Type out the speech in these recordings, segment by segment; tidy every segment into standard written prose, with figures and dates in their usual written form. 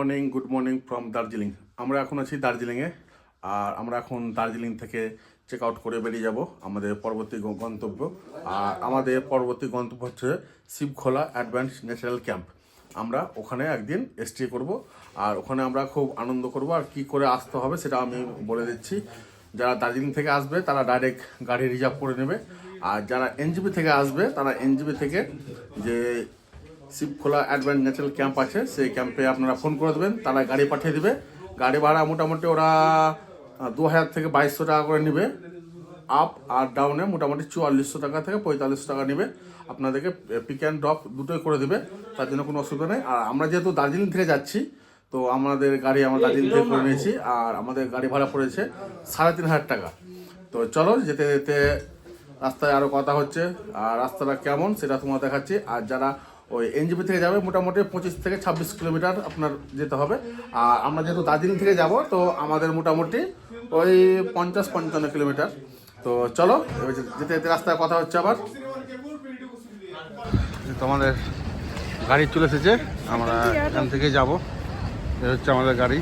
Good morning from Darjeeling. আমরা এখন আছি দার্জিলিংয়ে, আর আমরা এখন দার্জিলিং থেকে চেক আউট করে বেরিয়ে যাব আমাদের পরবর্তী গন্তব্য। আর আমাদের পরবর্তী গন্তব্য হচ্ছে শিবখোলা অ্যাডভান্স ন্যাচারাল ক্যাম্প। আমরা ওখানে একদিন স্টে করব, আর ওখানে আমরা খুব আনন্দ করব। আর কী করে আসতে হবে সেটা আমি বলে দিচ্ছি। যারা দার্জিলিং থেকে আসবে তারা ডাইরেক্ট গাড়ি রিজার্ভ করে নেবে, আর যারা এনজিপি থেকে আসবে তারা এনজিপি থেকে যে শিবখোলা অ্যাডভান্স ন্যাচারাল ক্যাম্প আছে সেই ক্যাম্পে আপনারা ফোন করে দেবেন, তারা গাড়ি পাঠিয়ে দেবে। গাড়ি ভাড়া মোটামুটি ওরা 2000 থেকে 2200 টাকা করে নেবে। আপ আর ডাউনে মোটামুটি 4400 টাকা থেকে 4500 টাকা নেবে। আপনাদেরকে পিক অ্যান্ড ড্রপ দুটোই করে দেবে, তার জন্য কোনো অসুবিধা নেই। আর আমরা যেহেতু দার্জিলিং থেকে যাচ্ছি, তো আমাদের গাড়ি আমরা দার্জিলিং থেকে করে নিয়েছি, আর আমাদের গাড়ি ভাড়া পড়েছে 3500 টাকা। তো চলো যেতে যেতে রাস্তায় আরও কথা হচ্ছে, আর রাস্তাটা কেমন সেটা তোমার দেখাচ্ছি। আর যারা ওই এনজিপি থেকে যাবে মোটামুটি 25 থেকে 26 কিলোমিটার আপনার যেতে হবে। আর আমরা যেহেতু দার্জিলিং থেকে যাব, তো আমাদের মোটামুটি ওই 50-55 কিলোমিটার। তো চলো যেতে যেতে রাস্তায় কথা হচ্ছে আবার। তোমাদের গাড়ি চলে এসেছে, আমরা এখান থেকে যাব। এই হচ্ছে আমাদের গাড়ি,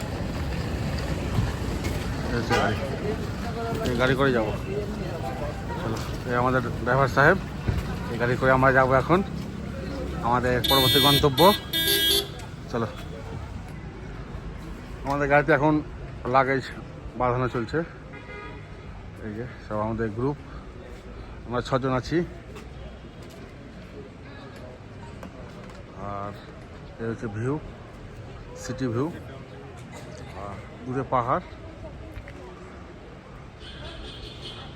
এই হচ্ছে গাড়ি, এই গাড়ি করে যাব। চলো, এই আমাদের ড্রাইভার সাহেব, এই গাড়ি করে আমরা যাব এখন আমাদের পরবর্তী গন্তব্য। চলো, আমাদের গাড়িতে এখন লাগেজ বাঁধানো চলছে। এই যে সব আমাদের গ্রুপ, আমরা 6 জন আছি। আর এই হচ্ছে ভিউ, সিটি ভিউ, আর দূরে পাহাড়,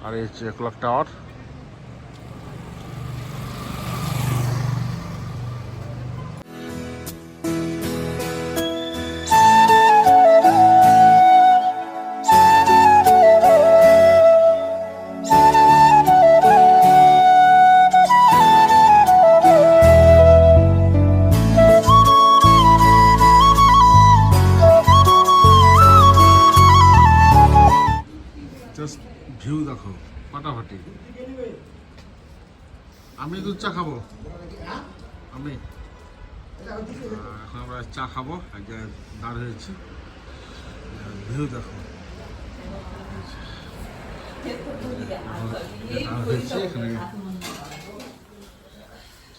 আর এই হচ্ছে ক্লক টাওয়ার। জাস্ট ভিউ দেখো, ফাটাফাটি। আমি দুধ চা খাবো, আমি এখন আমরা চা খাবো, এক জায়গায় দাঁড় হয়েছি। ভিউ দেখো, দাঁড় হয়েছি এখানে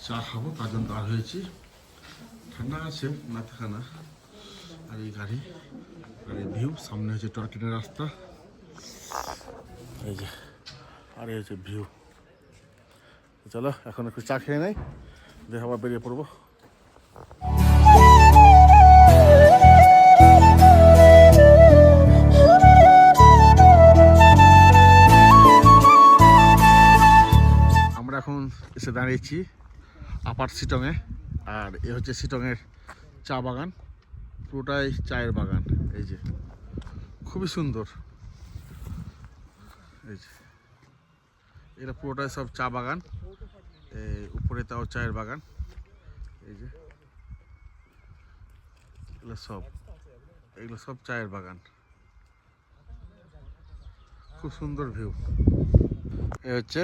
চা খাবো, তার জন্য দাঁড় হয়েছি। ঠান্ডা আছে মাথা খানা। আর এই গাড়ি ভিউ, সামনে হচ্ছে টয় ট্রেনের রাস্তা, এই যে, আর এই হচ্ছে ভিউ। চলো এখন একটু চা খেয়ে নেই, দিয়ে আবার বেরিয়ে পড়বো। আমরা এখন এসে দাঁড়িয়েছি আপার শিটংয়ে, আর এ হচ্ছে শিটংয়ের চা বাগান, পুরোটাই চায়ের বাগান। এই যে খুবই সুন্দর, এই যে এটা পুরোটাই সব চা বাগান। এই উপরে তাও চায়ের বাগান, এই যে এগুলো সব চায়ের বাগান। খুব সুন্দর ভিউ। এই হচ্ছে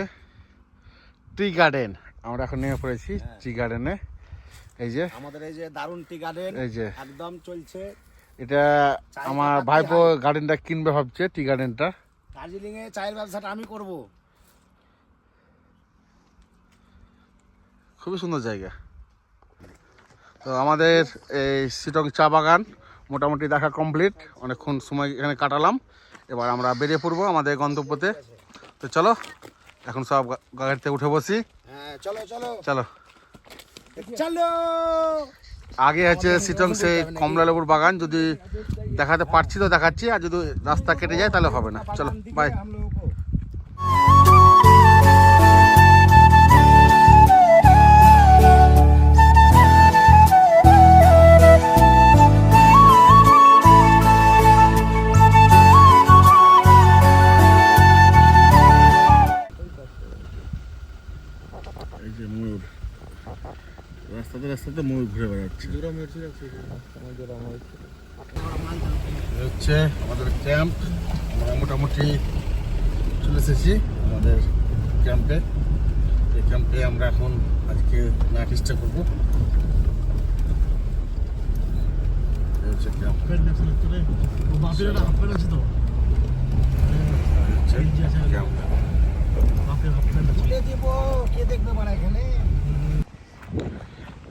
টি গার্ডেন, আমরা এখন নেমে পড়েছি টি গার্ডেনে। এই যে আমাদের এই যে দারুন টি গার্ডেন, এই যে একদম চলছে। এটা আমার ভাইপো গার্ডেনটা কিনবে ভাবছে, টি গার্ডেনটা। দার্জিলিং এ চায়ের ব্যবসাটা আমি করব। খুবই সুন্দর জায়গা। তো আমাদের এই শিটং চা বাগান মোটামুটি দেখা কমপ্লিট, অনেকক্ষণ সময় এখানে কাটালাম। এবার আমরা বেরিয়ে পড়বো আমাদের গন্তব্যতে। তো চলো এখন সব গাড়িতে উঠে বসি। হ্যাঁ চলো চলো চলো চলো। আগে আছে শিটং সেই কমলা লেবুর বাগান, যদি দেখাতে পারছি তো দেখাচ্ছি, আর যদি রাস্তা কেটে যায় তাহলে হবে না। চলো বাই। এই যে ময়ূর, রাস্তাতে রাস্তাতে ময়ূর ঘুরে বেড়াচ্ছে। হচ্ছে আমাদের ক্যাম্প, আমরা মোটামুটি চলে এসেছি আমাদের ক্যাম্পে। এই ক্যাম্পে আমরা এখন আজকে নাইট স্টে করবো। হচ্ছে ক্যাম্প। তুলে দিব, কে দেখবে মানে এখানে?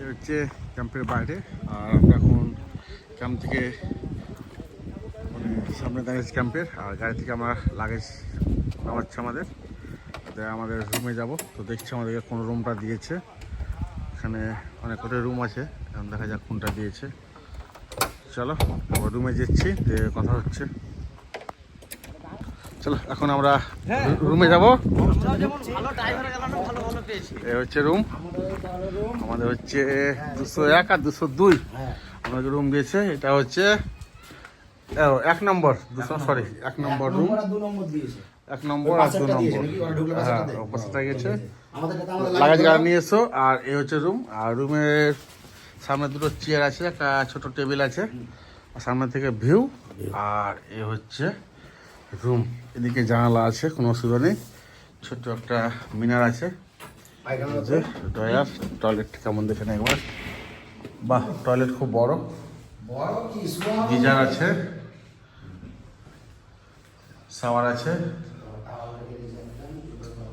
এই হচ্ছে ক্যাম্পের বাইরে। আর আমরা এখন ক্যাম্প থেকে মানে সামনে দাঁড়িয়েছি ক্যাম্পের, আর গাড়ি থেকে আমরা লাগেজ নামাচ্ছি আমাদের আমাদের রুমে যাব। তো দেখছি আমাদেরকে কোন রুমটা দিয়েছে। এখানে অনেক কটা রুম আছে, এখন দেখা যাক কোনটা দিয়েছে। চলো রুমে যাচ্ছি, যে কথা হচ্ছে। চলো এখন আমরা রুমে যাব। এই হচ্ছে রুম আমাদের, হচ্ছে 201 আর 202 আমাদের রুম দিয়েছে। এটা হচ্ছে 1 নম্বর, 1 নম্বর রুম, 1 নম্বর আর 2 নম্বর। হ্যাঁ, অবস্থা গেছে, লাগেজ গাড়ি নিয়ে এসো। আর এই হচ্ছে রুম। আর রুমের সামনে দুটো চেয়ার আছে, একটা ছোট টেবিল আছে, আর সামনে থেকে ভিউ। আর এ হচ্ছে রুম, এদিকে জানালা আছে, কোনো অসুবিধা নেই। ছোট্ট একটা মিনার আছে, ড্রয়ার, টয়লেট কেমন দেখে না একবার। বাহ, টয়লেট খুব বড়, গিজার আছে, শাওয়ার আছে,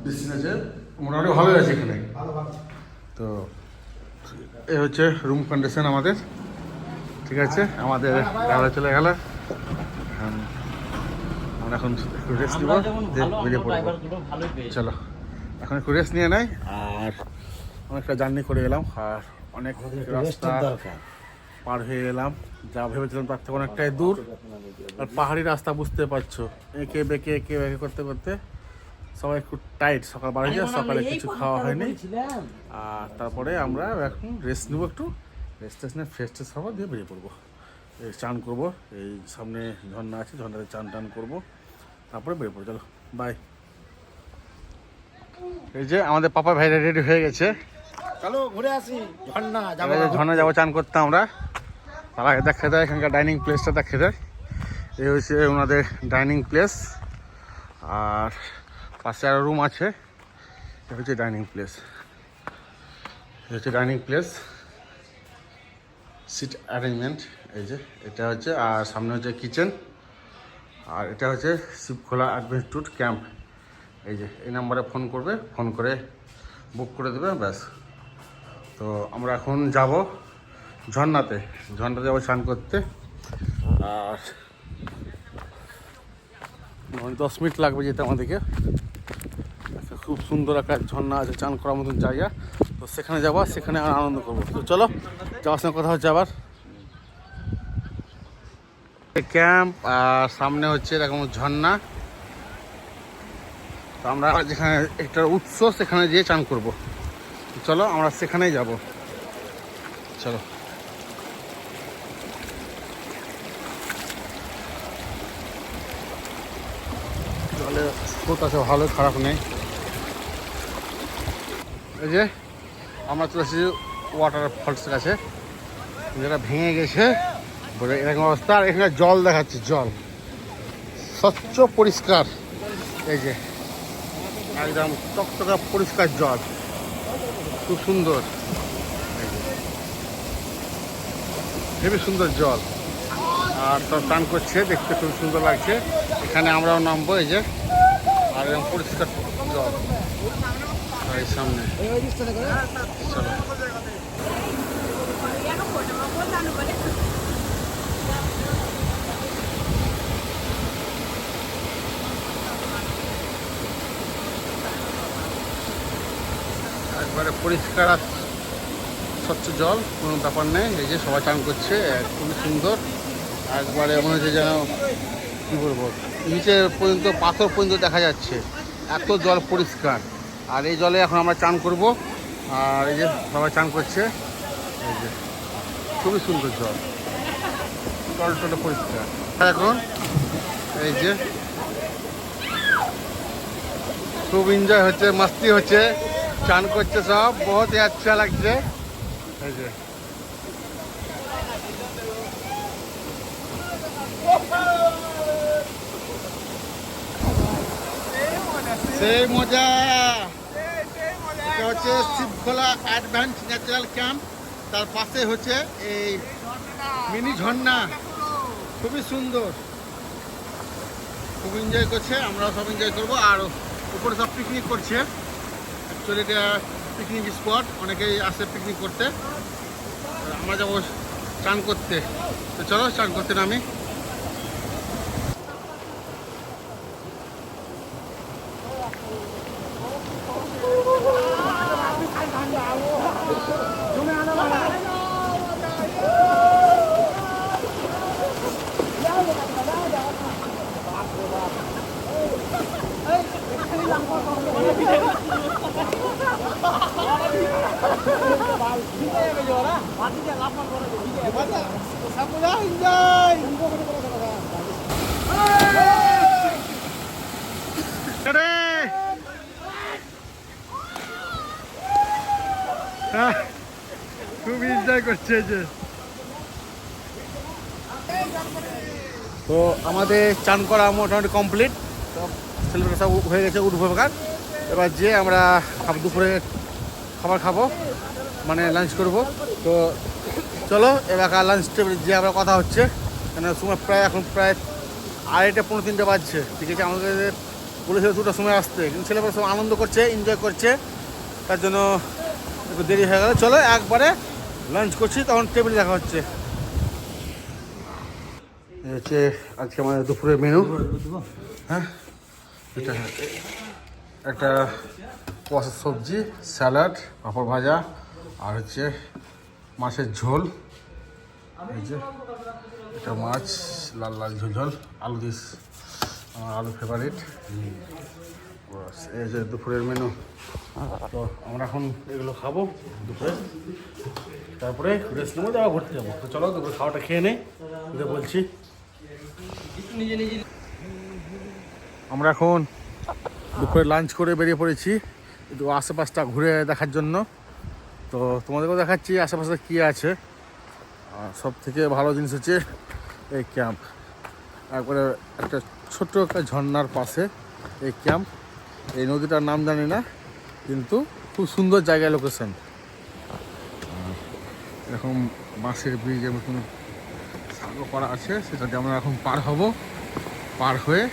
বিছানা আছে, মোটামুটি ভালোই আছে এখানে। তো এই হচ্ছে রুম কন্ডিশন আমাদের। ঠিক আছে, আমাদের গাড়ি চলে গেল। আমরা এখন একটু রেস্ট নিব, বেরিয়ে পড়বো। চলো এখন একটু রেস্ট নিয়ে নেয়। আর অনেকটা জার্নি করে গেলাম, আর অনেক রাস্তা পার হয়ে গেলাম। যা ভেবেছিলাম তার থেকে অনেকটাই দূর। আর পাহাড়ি রাস্তা, বুঝতে পারছো, এঁকে বেঁকে করতে করতে সবাই একটু টাইট। সকাল বাড়ি যায়, সকালে কিছু খাওয়া হয়নি। আর তারপরে আমরা এখন রেস্ট নেবো, একটু রেস্ট নিয়ে ফ্রেশ ট্রেশ হবো, দিয়ে বেরিয়ে পড়বো। এই চান করবো, এই সামনে ঝর্ণা আছে, ঝর্ণাতে চান টান করবো, তারপরে বেরিয়ে পড়বো। চলো বাই। এই যে আমাদের পাপা ভাইরা রেডি হয়ে গেছে, চলো ঘুরে আসি, ঝর্ণা যাবো। ঝর্ণা যাবো চান করতে আমরা। তারা দেখে দেয় এখানকার ডাইনিং প্লেসটা, দেখে দেয়। এই হচ্ছে ওনাদের ডাইনিং প্লেস, আর পাশে আরও রুম আছে। এটা হচ্ছে ডাইনিং প্লেস, সিট অ্যারেঞ্জমেন্ট। এই যে এটা হচ্ছে, আর সামনে হচ্ছে কিচেন। আর এটা হচ্ছে শিবখোলা অ্যাডভেঞ্চার ক্যাম্প। এই যে এই নাম্বারে ফোন করবে, ফোন করে বুক করে দেবে, ব্যাস। তো আমরা এখন যাব ঝর্ণাতে যাবো স্নান করতে। আর 10 মিনিট লাগবে যেতে আমাদেরকে। একটা খুব সুন্দর একটা ঝর্ণা আছে, চান করার মতন জায়গা। তো সেখানে যাবো, সেখানে আর আনন্দ করবো। তো চলো, যাওয়ার সঙ্গে কথা হচ্ছে আবার। ক্যাম্প, আর সামনে হচ্ছে এরকম ঝর্ণা। তো আমরা যেখানে একটা উৎস, সেখানে গিয়ে চান করব। চলো আমরা সেখানেই যাব, চলো। জলে স্রোত আছে, ভালো, খারাপ নেই। এই যে আমরা চলে এসেছি ওয়াটার ফলসের কাছে, যেটা ভেঙে গেছে বলে এরকম অবস্থা। আর এখানে জল দেখাচ্ছে, জল স্বচ্ছ পরিষ্কার। এই যে একদম টকটকা পরিষ্কার জল, খুব সুন্দর, হেবি সুন্দর জল। আর সব স্নান করছে, দেখতে খুব সুন্দর লাগছে। এখানে আমরাও নামবো, এই যে, আর এরকম পরিষ্কার জল। আর এই সামনে চলো। একবারে পরিষ্কার আর স্বচ্ছ জল, কোনো ব্যাপার নেই। এই যে সবাই চান করছে, খুবই সুন্দর। একবারে মনে হচ্ছে যেন, কী বলবো, নিচে পর্যন্ত পাথর পর্যন্ত দেখা যাচ্ছে, এত জল পরিষ্কার। আর এই জলে এখন আমরা চান করব। আর এই যে সবাই চান করছে, এই যে খুবই সুন্দর জল, টলটলে পরিষ্কার। এখন এই যে খুব এনজয় হচ্ছে, মস্তি হচ্ছে, চান করছে সব, বহুত আচ্ছা লাগছে। এই যে সেই মজা। এটা হচ্ছে শিবখোলা অ্যাডভেঞ্চার ন্যাচারাল ক্যাম্প, তার পাশে হচ্ছে এই মিনি ঝর্ণা। খুবই সুন্দর, খুব এনজয় করছে, আমরাও সব এনজয় করবো। আর উপরে সব পিকনিক করছে। অ্যাকচুয়ালি এটা পিকনিক স্পট, অনেকেই আসে পিকনিক করতে। আর আমরা যাবো চান করতে, তো চলো চান করতে নামি। খুব এনজয় করছে যে। তো আমাদের চান করা মোটামুটি কমপ্লিট, সব ছেলেমেয়েরা সব হয়ে গেছে উঠবো বেকার। এবার যে আমরা দুপুরে খাবার খাবো, মানে লাঞ্চ করব। তো চলো এবার লাঞ্চ টেবিল যে আমরা কথা হচ্ছে, কেন সময় প্রায় এখন প্রায় 2:30-3:30 বাজছে। ঠিক আছে, আমাদের বলেছিল 2টার সময় আসতে, কিন্তু ছেলেমেয়েরা সব আনন্দ করছে, এনজয় করছে, তার জন্য একটু দেরি হয়ে গেল। চলো একবারে লাঞ্চ করছি, তখন টেবিল দেখা হচ্ছে। এই হচ্ছে আজকে আমাদের দুপুরের মেনু। হ্যাঁ, এটা একটা কুয়াশার সবজি, স্যালাড, পাঁপড় ভাজা, আর হচ্ছে মাছের ঝোল। এই যে এটা মাছ, লাল লাল ঝোল ঝোল, আলু দিস, আমার আলু ফেভারিট। এই যে দুপুরের মেনু। তো আমরা এখন এগুলো খাবো দুপুরে, তারপরে রেস্ট নেবো, যাওয়া ঘুরতে যাবো। তো চলো দুপুরে খাওয়াটা খেয়ে নেই, বলছি। আমরা এখন দুপুরে লাঞ্চ করে বেরিয়ে পড়েছি একটু আশেপাশটা ঘুরে দেখার জন্য। তো তোমাদেরকেও দেখাচ্ছি আশেপাশে কী আছে। আর সব থেকে ভালো জিনিস হচ্ছে এই ক্যাম্প, একবারে একটা ছোট্ট একটা ঝর্ণার পাশে এই ক্যাম্প। এই নদীটার নাম জানি না, কিন্তু খুব সুন্দর জায়গায় লোকেশন। এরকম বাঁশের ব্রিজের মতন সাগর করা আছে, সেটা দিয়ে আমরা এখন পার হব, পার হয়ে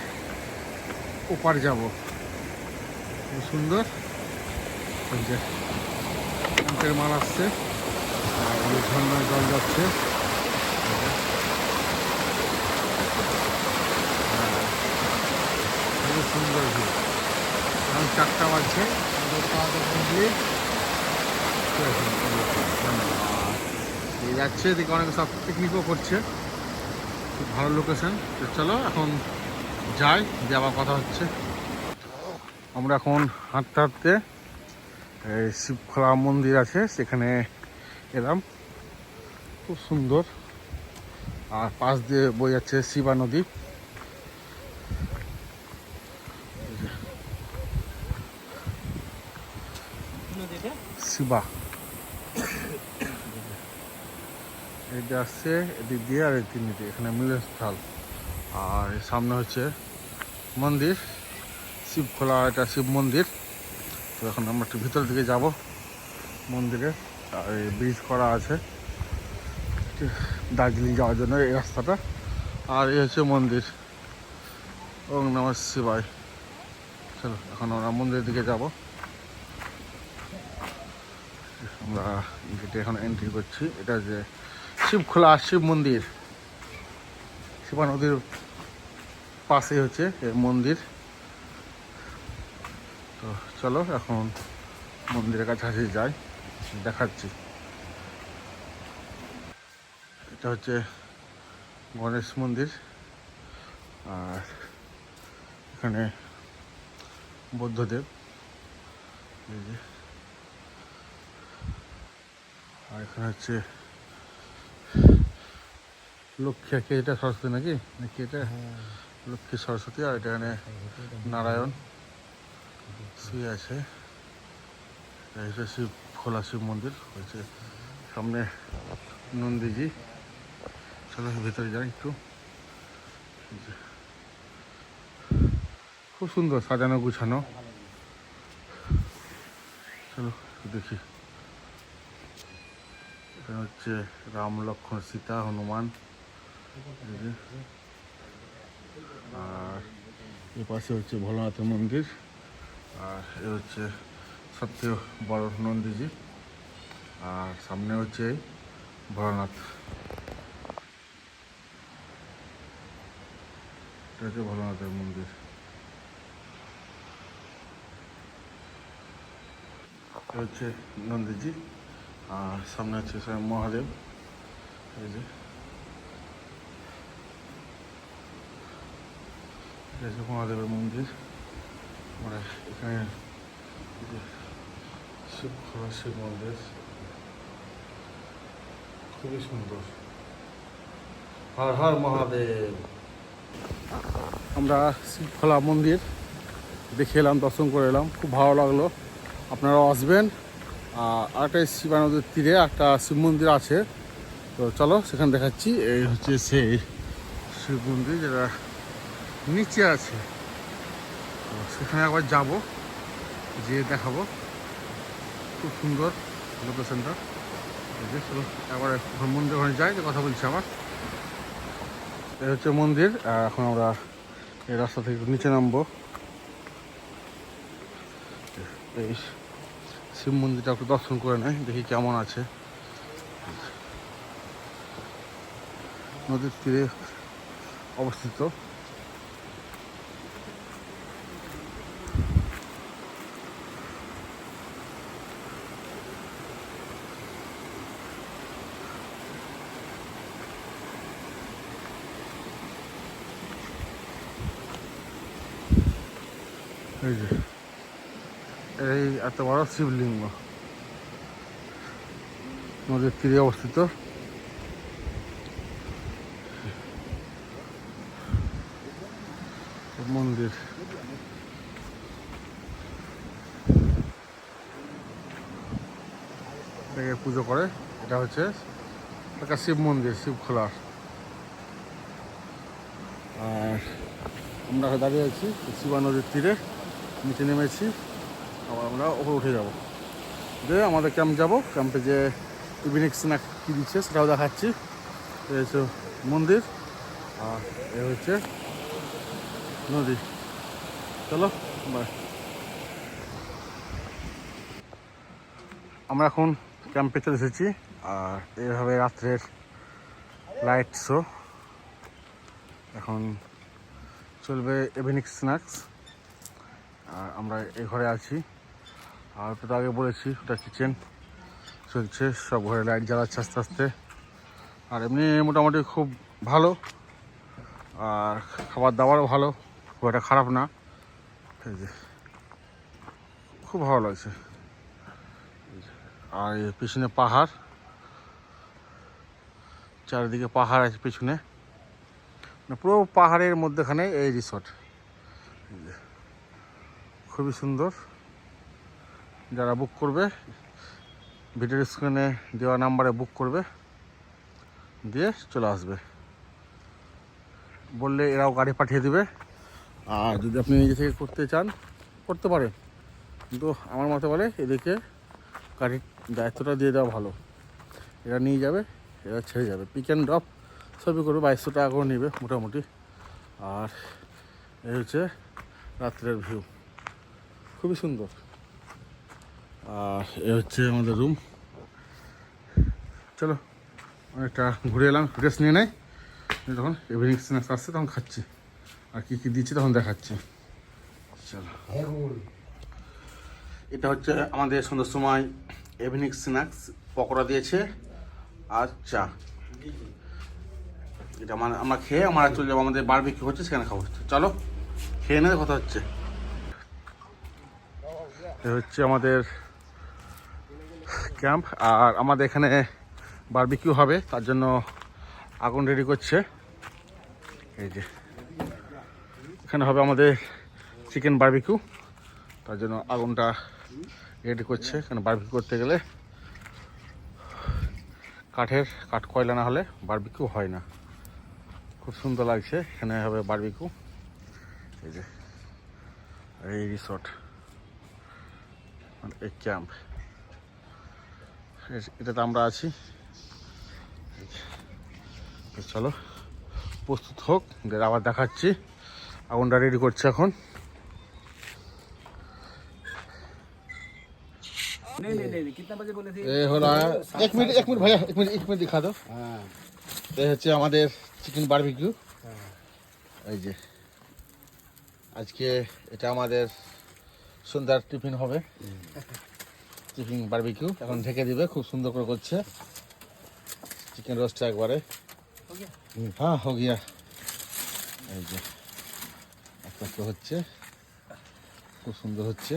ওপার যাব। খুব সুন্দর ক্যাম্পের মাল আসছে, আর ওই ঝর্ণার জল যাচ্ছে। খুব সুন্দর ভিউ। এখন 4টা বাজছে, এই যাচ্ছে, এদিকে অনেক সব পিকনিকও করছে, খুব ভালো লোকেশন। তো চলো এখন যাই, যে আবার কথা হচ্ছে। আমরা এখন হাঁটতে হাঁটতে এই শিবখোলা মন্দির আছে সেখানে এলাম, খুব সুন্দর। আর পাশ দিয়ে বয়ে যাচ্ছে শিবা নদী। শিবা এটা আসছে এদিক দিয়ে, আর এই তিনটি এখানে মিলনস্থল। আর সামনে হচ্ছে মন্দির শিবখোলা, এটা শিব মন্দির। তো এখন আমরা একটু ভিতরের দিকে যাব মন্দিরে। আর এই ব্রিজ করা আছে দার্জিলিং যাওয়ার জন্য এই রাস্তাটা। আর এই হচ্ছে মন্দির, ওম নমঃ শিবায়। চলো এখন আমরা মন্দিরের দিকে যাব। আমরা গেটে এখন এন্ট্রি করছি। এটা যে শিবখোলা শিব মন্দির, শিবা নদীর পাশেই হচ্ছে এই মন্দির। তো চলো এখন মন্দিরের কাছাকাছি যাই, দেখাচ্ছি। এটা হচ্ছে গণেশ মন্দির, আর এখানে বুদ্ধদেব, এই যে। আর এখানে হচ্ছে লক্ষ্মী, কে এটা সরস্বতী নাকি এটা লক্ষ্মী সরস্বতী। আর এটা এখানে নারায়ণ শুয়ে আছে। এটা হচ্ছে শিবখোলা শিব মন্দির হয়েছে, সামনে নন্দীজি। চলো ভিতরে যাই একটু। খুব সুন্দর সাজানো গুছানো। চলো দেখি। এখানে হচ্ছে রাম লক্ষ্মণ সীতা হনুমান এই যে। আর এ পাশে হচ্ছে ভোলানাথের মন্দির, আর এ হচ্ছে সবথেকে বড় নন্দীজি, আর সামনে হচ্ছে এই ভোলানাথ। এটা হচ্ছে ভোলানাথের মন্দির। এটা হচ্ছে নন্দীজি, আর সামনে হচ্ছে স্বয়ং মহাদেব। এই যে এটা হচ্ছে মহাদেবের মন্দির। আমরা এখানে শিব মন্দির খুবই সুন্দর। হর হর মহাদেব। আমরা শিবখোলা মন্দির দেখে এলাম, দর্শন করে এলাম, খুব ভালো লাগলো। আপনারাও আসবেন। আরেকটা শিবা নদীর তীরে একটা শিব মন্দির আছে, তো চলো সেখানে দেখাচ্ছি। এই হচ্ছে সেই শিব মন্দির যেটা নিচে আছে, তো সেখানে একবার যাব, যেয়ে দেখাবো। খুব সুন্দর লোকেশনটা। চলো একবার মন্দির ওখানে যাই, যে কথা বলছি আমার। এই হচ্ছে মন্দির। এখন আমরা এই রাস্তা থেকে নিচে নামবো। এই শিব মন্দিরটা একটু দর্শন করে নেয়, দেখি কেমন আছে। নদীর তীরে অবস্থিত। এই যে এই এত বড় শিবলিঙ্গ নদীর তীরে অবস্থিত। মন্দির থেকে পুজো করে। এটা হচ্ছে একটা শিব মন্দির, শিবখোলার। আর আমরা দাঁড়িয়ে আছি শিবা নদীর তীরে, নিচে নেমেছি, আবার আমরা ওপরে উঠে যাব। দিয়ে আমাদের ক্যাম্প যাব, ক্যাম্পে যে ইভিনিং স্ন্যাক কী দিচ্ছে সেটাও দেখাচ্ছি। এই হচ্ছে মন্দির, আর এ হচ্ছে নদী। চলো বাই। আমরা এখন ক্যাম্পে চলে এসেছি, আর এইভাবে রাত্রের লাইট শো এখন চলবে, ইভিনিং স্ন্যাক্স। আর আমরা এই ঘরে আছি, আর তো আগে বলেছি ওটা কিচেন চলছে, সব ঘরে লাইট জ্বালাচ্ছে আস্তে আস্তে। আর এমনি মোটামুটি খুব ভালো, আর খাবার দাবারও ভালো, খুব একটা খারাপ না। এই যে খুব ভালো লাগছে। আর এই পিছনে পাহাড়, চারিদিকে পাহাড় আছে পিছনে, পুরো পাহাড়ের মধ্যেখানে এই রিসর্ট। খুবই সুন্দর। যারা বুক করবে ভিডিওর স্ক্রিনে দেওয়া নাম্বারে বুক করবে, দিয়ে চলে আসবে। বললে এরাও গাড়ি পাঠিয়ে দিবে। আর যদি আপনি নিজে থেকে করতে চান করতে পারেন, কিন্তু আমার মতে বলে এদেরকে গাড়ির দায়িত্বটা দিয়ে দেওয়া ভালো। এরা নিয়ে যাবে, এরা ছেড়ে যাবে, পিক অ্যান্ড ড্রপ সবই করবে। 2200 টাকা করে নেবে মোটামুটি। আর এই হচ্ছে রাত্রের ভিউ, খুবই সুন্দর। আর এ হচ্ছে আমাদের রুম। চলো অনেকটা ঘুরে এলাম, রেস্ট নিয়ে নেয়। তখন ইভিনিং স্ন্যাক্স আসছে তখন খাচ্ছি, আর কী কী দিচ্ছি তখন দেখাচ্ছি। চলো, এটা হচ্ছে আমাদের সন্ধ্যার সময় ইভিনিং স্ন্যাক্স, পকোড়া দিয়েছে আর চা। এটা মানে আমরা খেয়ে আমরা চলে যাবো, আমাদের বারবিকিউ হচ্ছে সেখানে খাবো। চলো খেয়ে নেবে, কথা হচ্ছে। এ হচ্ছে আমাদের ক্যাম্প, আর আমাদের এখানে বারবিকিউ হবে, তার জন্য আগুন রেডি করছে। এই যে এখানে হবে আমাদের চিকেন বারবিকিউ, তার জন্য আগুনটা রেডি করছে। এখানে বারবিকিউ করতে গেলে কাঠ কয়লা না হলে বারবিকিউ হয় না। খুব সুন্দর লাগছে, এখানে হবে বারবিকিউ। এই যে এই রিসর্ট, এই ক্যাম্প, এটাতে আমরা আছি। চলো প্রস্তুত হোক, আবার দেখাচ্ছি। আগুনটা রেডি করছে এখন। এ হলো 1 মিনিট ভাইয়া, 1 মিনিট দিখা দাও। এই হচ্ছে আমাদের চিকেন বারবিকিউ। এই যে আজকে এটা আমাদের সন্ধ্যার টিফিন হবে, চিকেন বারবিকিউ। এখন ঢেকে দিবে, খুব সুন্দর করে করছে চিকেন রোস্ট একবারে। হ্যাঁ হো গিয়া। এই যে একটা একটা হচ্ছে, খুব সুন্দর হচ্ছে।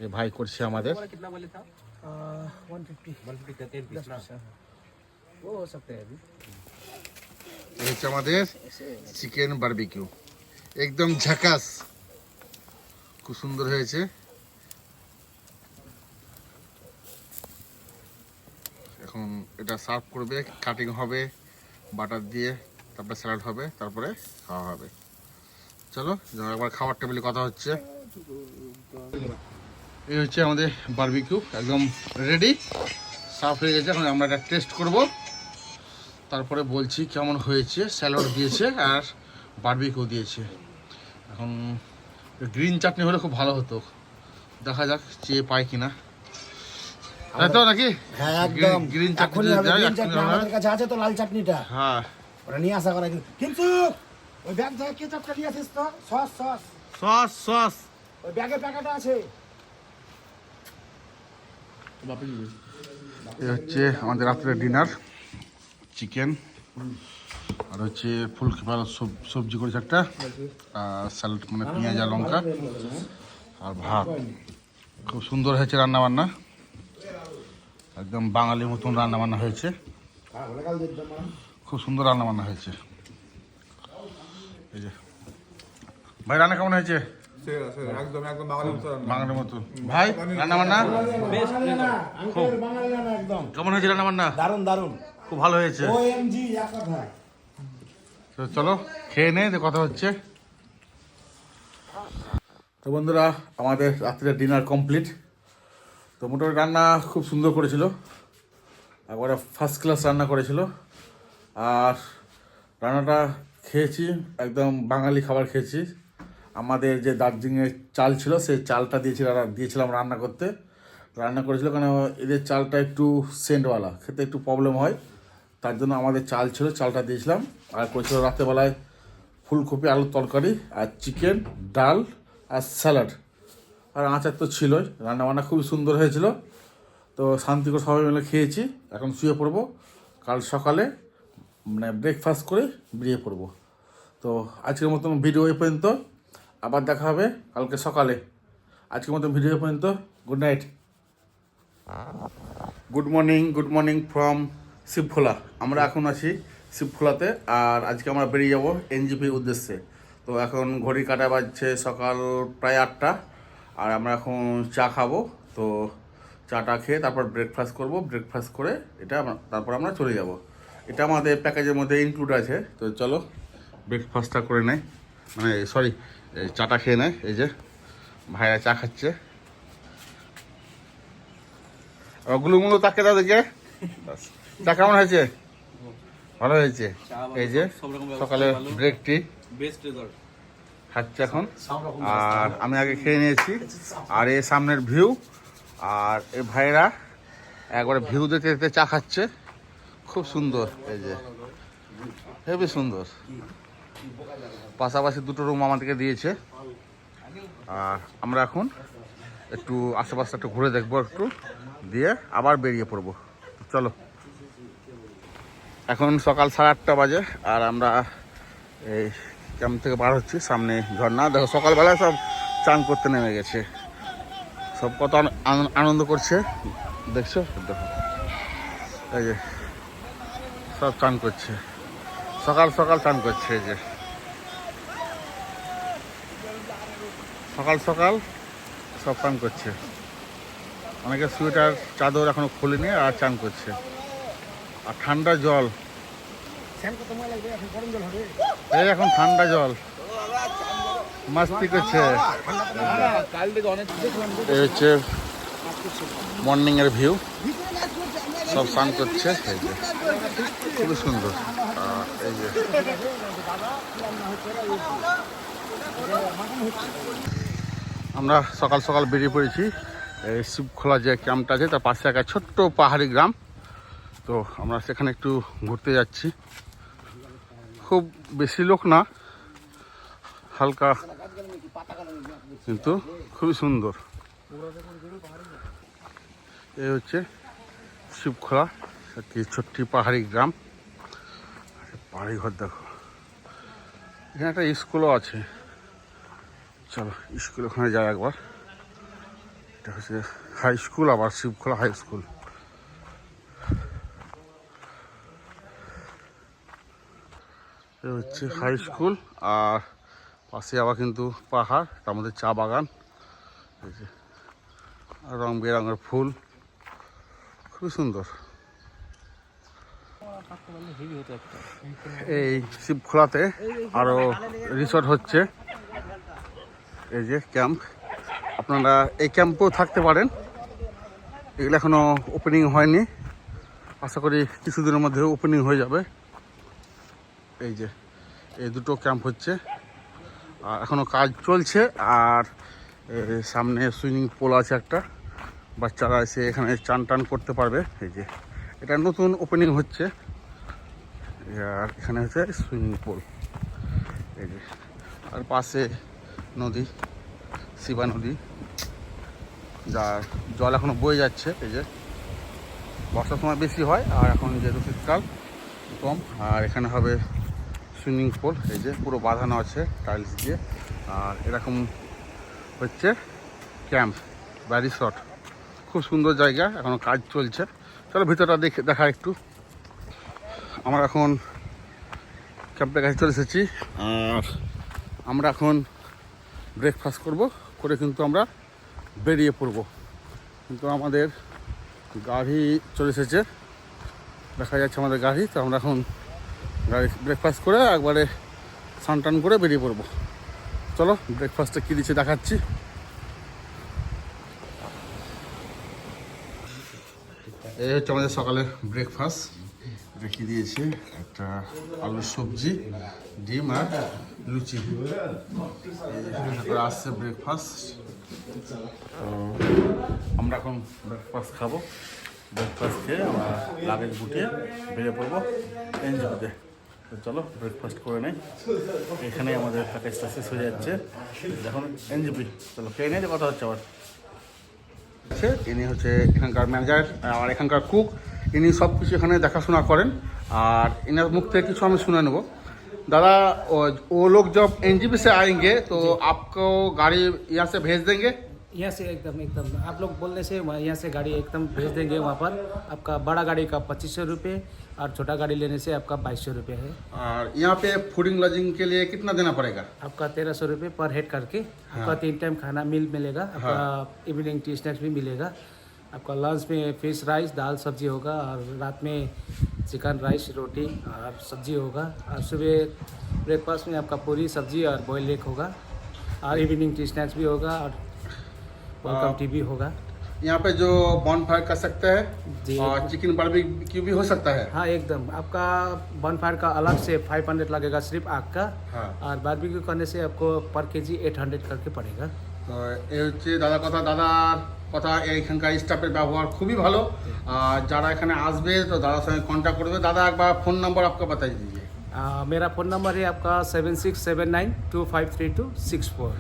এ ভাই করছে আমাদের। এই হচ্ছে আমাদের চিকেন বারবিকিউ, একদম ঝাকাস, খুব সুন্দর হয়েছে। এখন এটা সার্ভ করবে, কাটিং হবে বাটার দিয়ে, তারপরে স্যালাড হবে, তারপরে খাওয়া হবে। চলো একবার খাবার টেবিলে কথা হচ্ছে। এই হচ্ছে আমাদের বারবিকিউ, একদম রেডি, সার্ভ হয়ে গেছে। এখন আমরা এটা টেস্ট করব, তারপরে বলছি কেমন হয়েছে। স্যালাড দিয়েছে আর বারবিকিউ দিয়েছে। এখন গ্রিন চাটনি হলে খুব ভালো হতো, দেখা যাক চেয়ে পাই কিনা। তাই তো নাকি? হ্যাঁ একদম। গ্রিন চাটনি আমাদের কাছে আছে তো লাল চাটনিটা, হ্যাঁ ওটা নিয়ে আসা করা। কিন্তু ওই ব্যাগ থেকে কেচাপটা নিয়ে আসিস তো, সস সস সস সস ওই ব্যাগে প্যাকেট আছে। এই হচ্ছে আমাদের রাত্রের ডিনার, চিকেন আর হচ্ছে ফুলকপি সবজি করেছে একটা, আর স্যালাড মানে পেঁয়াজ আর লঙ্কা আর ভাত। খুব সুন্দর হয়েছে রান্না বান্না, একদম বাঙালির মতন রান্না বান্না হয়েছে, খুব সুন্দর রান্না বান্না হয়েছে। এই যে ভাই রান্না কেমন হয়েছে? বাঙালির মতো ভাই রান্না বান্না কেমন হয়েছে? রান্না বান্না দারুন দারুন, খুব ভালো হয়েছে। ওএমজি এক কথায়। তো চলো খেয়ে নে, কথা হচ্ছে। তো বন্ধুরা, আমাদের রাত্রে ডিনার কমপ্লিট। তো মোটামুটি রান্না খুব সুন্দর করেছিল, একবারে ফার্স্ট ক্লাস রান্না করেছিল। আর রান্নাটা খেয়েছি, একদম বাঙালি খাবার খেয়েছি। আমাদের যে দার্জিলিংয়ের চাল ছিল, সেই চালটা দিয়েছিলাম রান্না করতে। রান্না করেছিল কারণ এদের চালটা একটু সেন্টওয়ালা, খেতে একটু প্রবলেম হয়, তার জন্য আমাদের চাল ছিল, চালটা দিয়েছিলাম। আর করেছিল রাত্রেবেলায় ফুলকপি আলুর তরকারি আর চিকেন, ডাল আর স্যালাড আর আচার তো ছিলই। রান্নাবান্না খুবই সুন্দর হয়েছিল। তো শান্তি করে সবাই মিলে খেয়েছি। এখন শুয়ে পড়বো, কাল সকালে মানে ব্রেকফাস্ট করে বেরিয়ে পড়বো। তো আজকের মতন ভিডিও এই পর্যন্ত, আবার দেখা হবে কালকে সকালে। আজকের মতন ভিডিও এই পর্যন্ত, good night. Good morning from Shivkhola. আমরা এখন আছি শিবখোলাতে, আর আজকে আমরা বেরিয়ে যাব এনজিপির উদ্দেশ্যে। তো এখন ঘড়ি কাটা বাজছে সকাল প্রায় 8টা, আর আমরা এখন চা খাবো। তো চাটা খেয়ে তারপর ব্রেকফাস্ট করব, ব্রেকফাস্ট করে তারপর আমরা চলে যাব। এটা আমাদের প্যাকেজের মধ্যে ইনক্লুড আছে। তো চলো ব্রেকফাস্টটা করে নেয়, মানে সরি চাটা খেয়ে নেয়। এই যে ভাইরা চা খাচ্ছে, গুলুমুলু তাকে দাও দেখে। চা কেমন হয়েছে? ভালো হয়েছে। এই যে সকালে ব্রেক টি খাচ্ছে এখন, আর আমি আগে খেয়ে নিয়েছি। আর এই সামনের ভিউ, আর এই ভাইরা একবারে ভিউ দেখতে দেখতে চা খাচ্ছে, খুব সুন্দর। এই যে হেবি সুন্দর। পাশাপাশি 2টো রুম আমাদেরকে দিয়েছে। আর আমরা এখন একটু আশেপাশে একটু ঘুরে দেখবো, একটু দিয়ে আবার বেরিয়ে পড়বো। চলো, এখন সকাল 8:30 বাজে, আর আমরা এই ক্যাম্প থেকে বার হচ্ছি। সামনে ঝর্ণা, দেখো সকালবেলায় সব চান করতে নেমে গেছে, সব কত আনন্দ করছে দেখছো। দেখো এই যে সব চান করছে, সকাল সকাল চান করছে। এই যে সকাল সকাল সব চান করছে। অনেকে সোয়েটার চাদর এখনো খুলেনি আর চান করছে। আর ঠান্ডা জল, এই এখন ঠান্ডা জল মাস্তি করছে। এই হচ্ছে মর্নিংয়ের ভিউ, সব স্নান করছে, এই যে খুবই সুন্দর। এই যে আমরা সকাল সকাল বেরিয়ে পড়েছি এই শিবখোলা যে ক্যাম্পটা আছে তার পাশে একটা ছোট্ট পাহাড়ি গ্রাম। তো আমরা সেখানে একটু ঘুরতে যাচ্ছি। খুব বেশি লোক না, হালকা, কিন্তু খুবই সুন্দর। এই হচ্ছে শিবখোলা, একটি ছোট্ট পাহাড়ি গ্রাম। বাড়ি ঘর দেখো, এখানে একটা স্কুলও আছে। চলো স্কুল ওখানে যাই একবার। এটা হচ্ছে হাই স্কুল, আবার শিবখোলা হাই স্কুল। এটা হচ্ছে হাই স্কুল, আর পাশে আবার কিন্তু পাহাড়, তার মধ্যে চা বাগান, এই যে রং বেরঙের ফুল, খুবই সুন্দর। এই শিবখোলাতে আরো রিসর্ট হচ্ছে, এই যে ক্যাম্প। আপনারা এই ক্যাম্পেও থাকতে পারেন। এগুলো এখনো ওপেনিং হয়নি, আশা করি কিছুদিনের মধ্যে ওপেনিং হয়ে যাবে। এই যে এই দুটো ক্যাম্প হচ্ছে, আর এখনো কাজ চলছে। আর সামনে সুইমিং পুল আছে একটা, বাচ্চারা এসে এখানে চান টান করতে পারবে। এই যে এটা নতুন ওপেনিং হচ্ছে, আর এখানে হচ্ছে সুইমিং পুল। এই যে আর পাশে নদী, শিবা নদী, যার জল এখনো বয়ে যাচ্ছে। এই যে বর্ষার সময় বেশি হয়, আর এখন যেহেতু শীতকাল কম। আর এখানে হবে সুইমিং পুল, এই যে পুরো বাঁধানো আছে টাইলস দিয়ে। আর এরকম হচ্ছে ক্যাম্প বা রিসর্ট, খুব সুন্দর জায়গা, এখনো কাজ চলছে। চলো ভিতরটা দেখা একটু। আমরা এখন ক্যাম্পের কাছে চলে এসেছি, আর আমরা এখন ব্রেকফাস্ট করে কিন্তু আমরা বেরিয়ে পড়ব। কিন্তু আমাদের গাড়ি চলে এসেছে, দেখা যাচ্ছে আমাদের গাড়ি। তো আমরা এখন গাড়ি ব্রেকফাস্ট করে একবারে স্নান টান করে বেরিয়ে পড়বো। চলো ব্রেকফাস্টে কী দিচ্ছে দেখাচ্ছি। এই হচ্ছে আমাদের সকালের ব্রেকফাস্ট। এটা কী দিয়েছে, একটা আলুর সবজি, ডিম আর লুচি আসছে ব্রেকফাস্ট। তো আমরা এখন ব্রেকফাস্ট খাবো। ব্রেকফাস্ট খেয়ে আমরা লাগেজ গুটিয়ে বেরিয়ে পড়বো এনজিপিতে। তো চলো ব্রেকফাস্ট করে নেই, এখানে আমাদের প্যাকেজটা শেষ হয়ে যাচ্ছে। এখন এনজিপি, চলো খেয়ে নিয়ে কথা হচ্ছে আবার। ইনি হচ্ছে এখানকার ম্যানেজার আর এখানকার কুক। ইনি সব কিছু এখানে দেখাশোনা করেন, আর इनर मुख से कुछ हमें सुना नेबो। दादा वो लोग जब एनजीपी से आएंगे तो आपको गाड़ी यहाँ से भेज देंगे? यहाँ से एकदम आप लोग बोलने से यहाँ से गाड़ी एकदम भेज देंगे। वहाँ पर आपका बड़ा गाड़ी का 2500 रुपये और छोटा गाड़ी लेने से आपका 2200 रुपये है। और यहाँ पे फूडिंग लॉजिंग के लिए कितना देना पड़ेगा? आपका 1300 रुपये पर हेड करके। आपका 3 टाइम खाना मिल मिलेगा। आपका इवनिंग टी स्नैक्स भी मिलेगा। आपका लंच में फिश राइस दाल सब्जी होगा, और रात में चिकन राइस रोटी और सब्जी होगा, और सुबह ब्रेकफास्ट में आपका पूरी सब्जी और बॉयल एग होगा, और इवनिंग टी स्नैक्स भी होगा, और वेलकम टी भी होगा। यहाँ पे जो बॉनफायर कर सकते हैं जी। और चिकन बारबेक्यू भी हो सकता है? हाँ एकदम। आपका बॉनफायर का अलग से 500 लगेगा सिर्फ आग का। हाँ। और बारबेक्यू करने से आपको पर केजी 800 करके पड़ेगा। তো এই হচ্ছে দাদার কথা এখানকার স্টাফের ব্যবহার খুবই ভালো। আর যারা এখানে আসবে তো দাদার সঙ্গে কন্ট্যাক্ট করবে। দাদা একবার ফোন নাম্বার आपका बता दीजिए। मेरा फ़ोन नंबर है आपका 7679253264।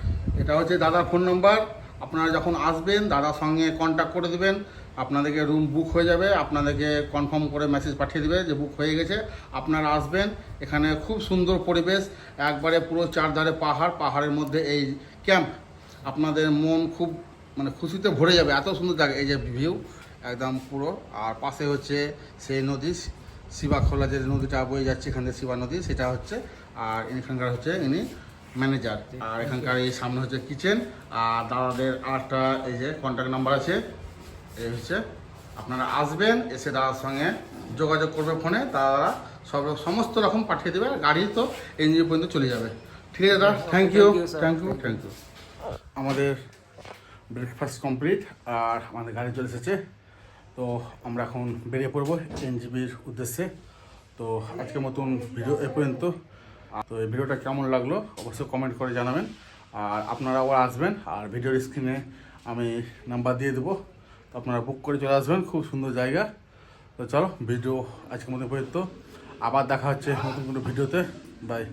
এটা হচ্ছে দাদার ফোন নাম্বার। আপনারা যখন আসবেন দাদার সঙ্গে কন্ট্যাক্ট করে দেবেন, আপনাদেরকে রুম বুক হয়ে যাবে, আপনাদেরকে কনফার্ম করে মেসেজ পাঠিয়ে দেবে যে বুক হয়ে গেছে। আপনারা আসবেন, এখানে খুব সুন্দর পরিবেশ, একবারে পুরো চারধারে পাহাড়ের মধ্যে এই ক্যাম্প। আপনাদের মন খুব মানে খুশিতে ভরে যাবে, এত সুন্দর জায়গা। এই যে ভিউ একদম পুরো, আর পাশে হচ্ছে সেই নদী শিবাখোলা, যে নদীটা বয়ে যাচ্ছে এখান থেকে শিবা নদী, সেটা হচ্ছে। আর এখানকার হচ্ছে ইনি ম্যানেজার, আর এখানকার এই সামনে হচ্ছে কিচেন। আর দাদাদের আরেকটা এই যে কন্ট্যাক্ট নাম্বার আছে, এই হচ্ছে। আপনারা আসবেন, এসে দাদার সঙ্গে যোগাযোগ করবে ফোনে, তারা সমস্ত রকম পাঠিয়ে দেবে। গাড়ি তো এনজিও পর্যন্ত চলে যাবে। ঠিক আছে দাদা, থ্যাংক ইউ। আমাদের ব্রেকফাস্ট কমপ্লিট আর আমাদের গাড়ি চলে এসেছে। তো আমরা এখন বেরিয়ে পড়বো এনজিবির উদ্দেশ্যে। তো আজকের মতন ভিডিও এ পর্যন্ত। তো এই ভিডিওটা কেমন লাগলো অবশ্যই কমেন্ট করে জানাবেন। আর আপনারা আবার আসবেন, আর ভিডিওর স্ক্রিনে আমি নাম্বার দিয়ে দেবো, তো আপনারা বুক করে চলে আসবেন। খুব সুন্দর জায়গা। তো চলো, ভিডিও আজকের মতো পর্যন্ত। আবার দেখা হচ্ছে নতুন কোনো ভিডিওতে। বাই।